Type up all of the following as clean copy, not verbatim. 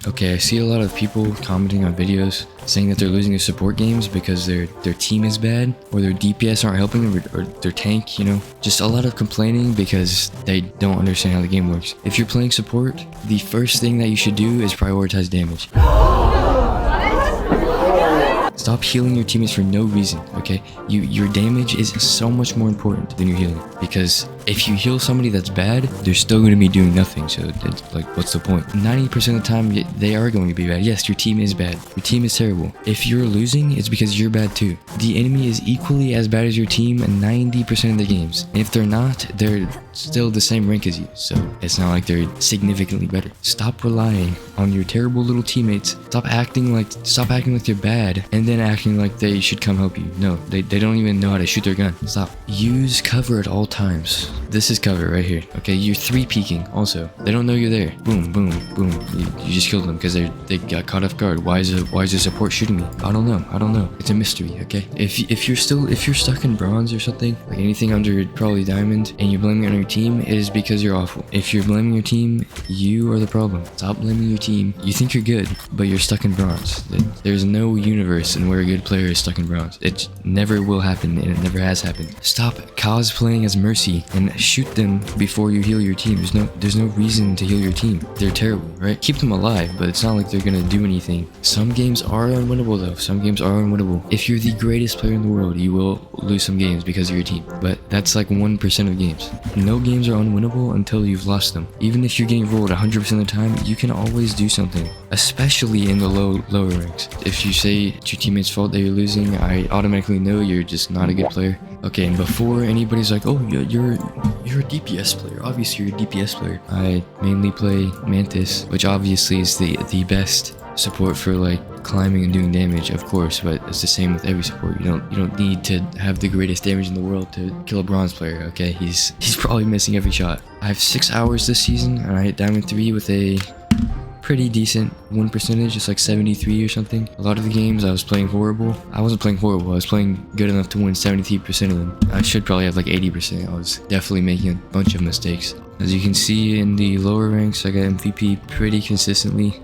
Okay, I see a lot of people commenting on videos saying that they're losing their support games because their team is bad, or their DPS aren't helping them, or their tank, you know. Just a lot of complaining because they don't understand how the game works. If you're playing support, the first thing that you should do is prioritize damage. Stop healing your teammates for no reason, okay? Your damage is so much more important than your healing, because if you heal somebody that's bad, they're still going to be doing nothing, so it's like, what's the point? 90% of the time, they are going to be bad. Yes, your team is bad. Your team is terrible. If you're losing, it's because you're bad too. The enemy is equally as bad as your team in 90% of the games. And if they're not, they're still the same rank as you, so it's not like they're significantly better. Stop relying on your terrible little teammates. Stop acting like they're bad, and then acting like they should come help you. No, they don't even know how to shoot their gun. Stop. Use cover at all times. This is cover right here. Okay, you're 3-peeking also. They don't know you're there. Boom, boom, boom. You just killed them because they got caught off guard. Why is the support shooting me? I don't know. It's a mystery, okay? If you're stuck in bronze or something, like anything under probably diamond, and you're blaming it on your team, it is because you're awful. If you're blaming your team, you are the problem. Stop blaming your team. You think you're good, but you're stuck in bronze. There's no universe in where a good player is stuck in bronze. It never will happen, and it never has happened. Stop cosplaying as Mercy and shoot them before you heal your team. There's no reason to heal your team. They're terrible, right? Keep them alive, but it's not like they're gonna do anything. Some games are unwinnable though. Some games are unwinnable. If you're the greatest player in the world, you will lose some games because of your team. But that's like 1% of games. No games are unwinnable until you've lost them. Even if you're getting rolled 100% of the time, you can always do something, especially in the lower ranks. If you say it's your teammate's fault that you're losing, I automatically know you're just not a good player. Okay, and before anybody's like, oh, you're a DPS player. Obviously, you're a DPS player. I mainly play Mantis, which obviously is the best support for like climbing and doing damage, of course, but it's the same with every support. You don't need to have the greatest damage in the world to kill a bronze player, okay? He's probably missing every shot. I have 6 hours this season, and I hit Diamond 3 with a pretty decent win percentage. It's like 73 or something. A lot of the games I was playing horrible. I wasn't playing horrible. I was playing good enough to win 73% of them. I should probably have like 80%. I was definitely making a bunch of mistakes. As you can see in the lower ranks, I got MVP pretty consistently.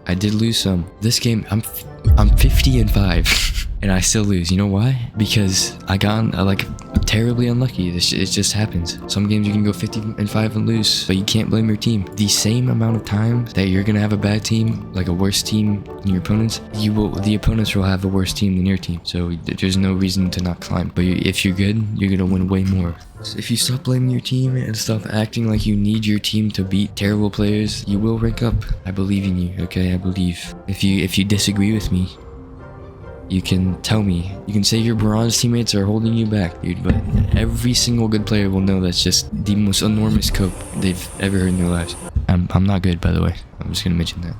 I did lose some. This game, I'm 50-5 and I still lose. You know why? Because I got like terribly unlucky. It just happens. Some games you can go 50-5 and lose, but you can't blame your team. The same amount of time that you're gonna have a bad team, like a worse team than your opponents, the opponents will have a worse team than your team. So there's no reason to not climb. But if you're good, you're gonna win way more. So if you stop blaming your team and stop acting like you need your team to beat terrible players, you will rank up. I believe in you, okay? I believe. If you disagree with me, you can tell me. You can say your bronze teammates are holding you back, dude, but every single good player will know that's just the most enormous cope they've ever heard in their lives. I'm not good, by the way. I'm just gonna mention that.